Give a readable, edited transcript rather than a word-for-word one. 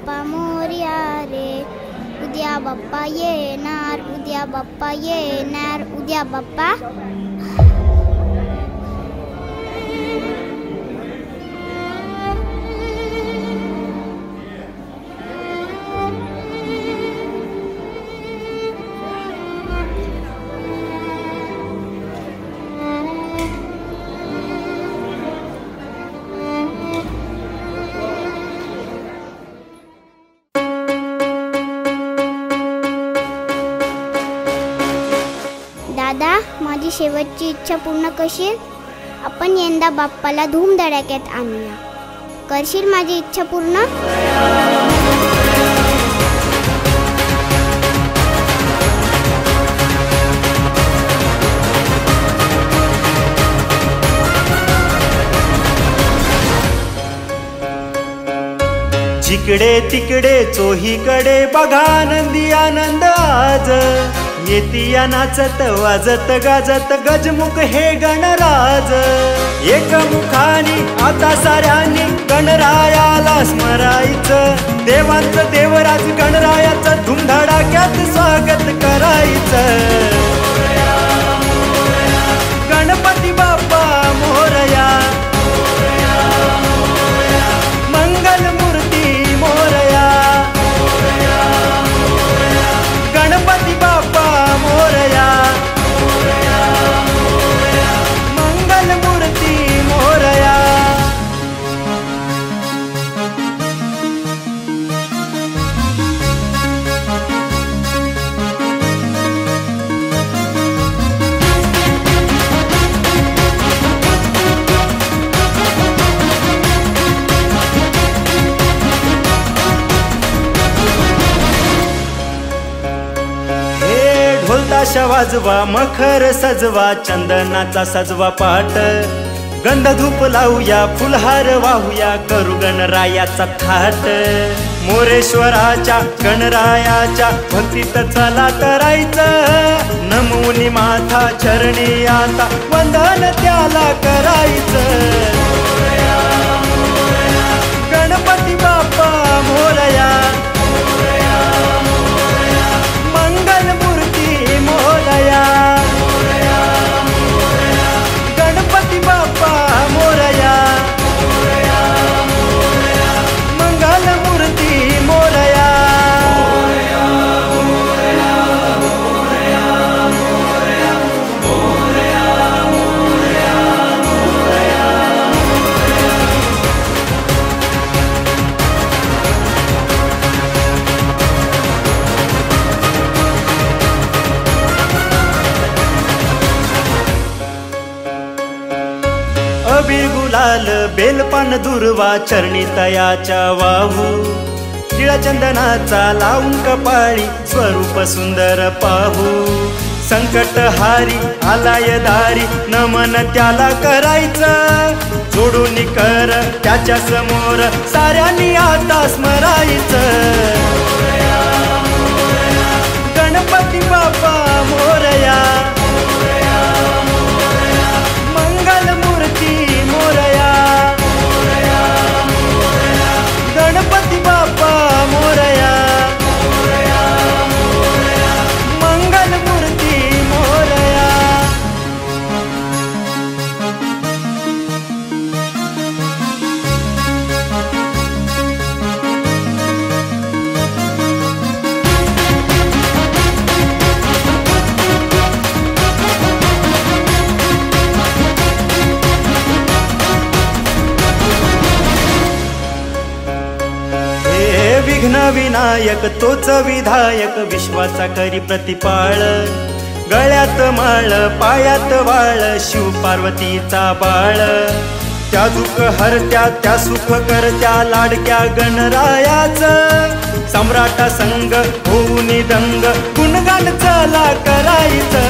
बाप्पा मोरया रे, उद्या बाप्पा येणार, उद्या बाप्पा येणार, उद्या बाप्पा. दादा, माझी शेवटची इच्छा पूर्ण करशील? आपण यंदा बाप्पाला धूमधडाक्यात आणूया. करशील माझी इच्छा पूर्ण? जिकडे तिकडे चोहीकडे बघा आनंदी आनंद आज. येतिया नाचत वाजत गाजत गजमुख हे गणराज. एकमुखानी आता साऱ्यांनी गणरायाला स्मरायचं. देवांचं देवराज गणरायाचं धुमधडाक्यात स्वागत करायचं. गणपती बाप्पा मोरया, मंगल मूर्ती मोरया. गणपती बाप्पा मोरया, मंगल मूर्ती मोरया. ढोलताशा वाजवा, मखर सजवा, चंदनाचा सजवा पाट. गंध धूप लावूया, फुलहार वाहूया, करू गणरायाचा थाट. मोरेश्वराच्या गणरायाच्या भक्तीत चला करायचं. नमूनी माथा चरणी आता वंदन त्याला करायचं. गणपती बाप्पा मोरया, मंगल मूर्ती मोरया. गणपती बाप्पा मोरया, मंगल मूर्ती मोरया. अबीर गुलाल बेलपान दुर्वा चरणी तयाच्या वाहू. टिळा चंदनाचा लावून कपाळी स्वरूप सुंदर पाहू. संकट हारी आलाय दारी नमन त्याला करायचं. जोडून कर त्याच्या समोर साऱ्यांनी आता स्मरायचं. गणपती बाप्पा मोरया, मंगल मूर्ती मोरया. गणपती बाप्पा मोरया, मंगल मूर्ती मोरया. विघ्न विनायक तोच विधायक विश्वाचा करी प्रतिपाळ. गळ्यात माळ पायात वाळ शिव पार्वतीचा बाळ. त्या दुःख हरत्या त्या सुख करत्या लाडक्या गणरायाचं. सम्राटा संग होऊन दंग गुणगान चला करायचं.